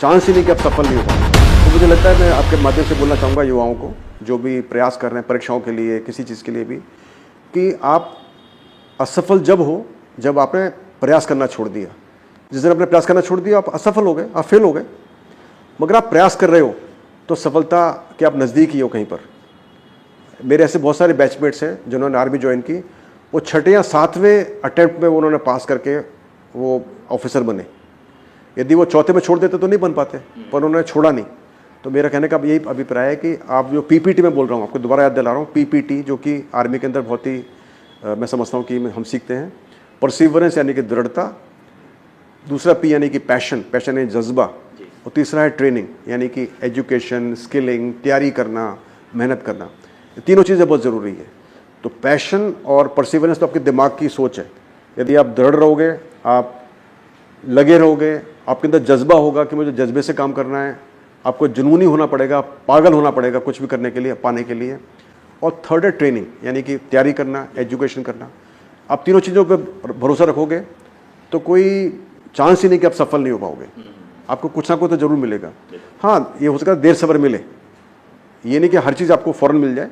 Chance ही नहीं कि आप सफल नहीं हो पाओगे। तो मुझे लगता है मैं आपके माध्यम से बोलना चाहूँगा युवाओं को जो भी प्रयास कर रहे हैं परीक्षाओं के लिए, किसी चीज़ के लिए भी, कि आप असफल जब हो जब आपने प्रयास करना छोड़ दिया। जिस दिन आपने प्रयास करना छोड़ दिया आप असफल हो गए, आप फेल हो गए। मगर आप प्रयास कर रहे हो तो सफलता के आप नज़दीक ही हो कहीं पर। मेरे ऐसे बहुत सारे बैचमेट्स हैं जिन्होंने आर्मी ज्वाइन की, वो छठे या सातवें अटैम्प्ट में उन्होंने पास करके वो ऑफिसर बने। यदि वो चौथे में छोड़ देते तो नहीं बन पाते, पर उन्होंने छोड़ा नहीं। तो मेरा कहने का यही अभिप्राय है कि आप जो पीपीटी में बोल रहा हूँ, आपको दोबारा याद दिला रहा हूँ, पीपीटी जो कि आर्मी के अंदर बहुत ही मैं समझता हूँ कि हम सीखते हैं। परसिवरेंस यानी कि दृढ़ता, दूसरा पी यानी कि पैशन, पैशन है जज्बा, और तीसरा है ट्रेनिंग यानी कि एजुकेशन, स्किलिंग, तैयारी करना, मेहनत करना। ये तीनों चीज़ें बहुत ज़रूरी है। तो पैशन और परसिवरेंस तो आपके दिमाग की सोच है। यदि आप दृढ़ रहोगे, आप लगे रहोगे, आपके अंदर जज्बा होगा कि मुझे जज्बे से काम करना है, आपको जुनूनी होना पड़ेगा, पागल होना पड़ेगा कुछ भी करने के लिए, पाने के लिए। और थर्ड है ट्रेनिंग यानी कि तैयारी करना, एजुकेशन करना। आप तीनों चीज़ों पर भरोसा रखोगे तो कोई चांस ही नहीं कि आप सफल नहीं हो पाओगे। आपको कुछ ना कुछ तो जरूर मिलेगा। हाँ, ये हो सकता है देर सवेर मिले, ये नहीं कि हर चीज़ आपको फ़ौरन मिल जाए,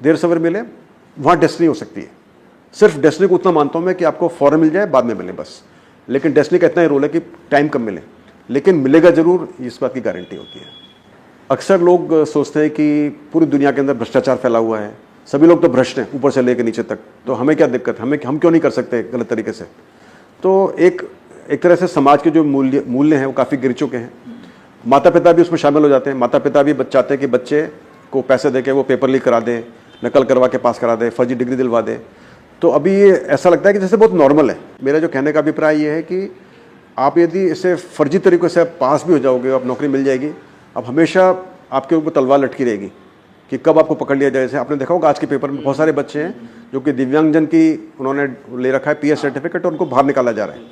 देर सवेर मिले, वहाँ डेस्टिनी हो सकती है। सिर्फ डेस्टिनी को उतना मानता हूँ मैं कि आपको फ़ौरन मिल जाए, बाद में मिले बस। लेकिन डेस्टिनी का इतना ही रोल है कि टाइम कम मिले, लेकिन मिलेगा ज़रूर, इस बात की गारंटी होती है। अक्सर लोग सोचते हैं कि पूरी दुनिया के अंदर भ्रष्टाचार फैला हुआ है, सभी लोग तो भ्रष्ट हैं ऊपर से लेकर नीचे तक, तो हमें क्या दिक्कत, हम क्यों नहीं कर सकते गलत तरीके से। तो एक तरह से समाज के जो मूल्य हैं वो काफ़ी गिर चुके हैं। माता पिता भी उसमें शामिल हो जाते हैं। माता पिता भी चाहते हैं कि बच्चे को पैसे दे के वो पेपर लीक करा दे, नकल करवा के पास करा दे, फर्जी डिग्री दिलवा दे। तो अभी ये ऐसा लगता है कि जैसे बहुत नॉर्मल है। मेरा जो कहने का अभिप्राय ये है कि आप यदि इसे फर्जी तरीक़े से पास भी हो जाओगे, आप नौकरी मिल जाएगी, अब हमेशा आपके ऊपर तलवार लटकी रहेगी कि कब आपको पकड़ लिया जाए। जैसे आपने देखा होगा आज के पेपर में बहुत सारे बच्चे हैं जो कि दिव्यांगजन की उन्होंने ले रखा है पीएस सर्टिफिकेट, और उनको बाहर निकाला जा रहा है,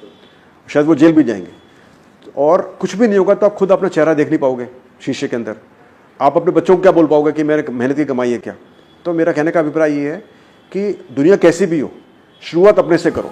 शायद वो जेल भी जाएंगे। और कुछ भी नहीं होगा तो आप खुद अपना चेहरा देख नहीं पाओगे शीशे के अंदर। आप अपने बच्चों को क्या बोल पाओगे कि मेरे मेहनत की कमाई है क्या। तो मेरा कहने का अभिप्राय ये है कि दुनिया कैसी भी हो, शुरुआत अपने से करो।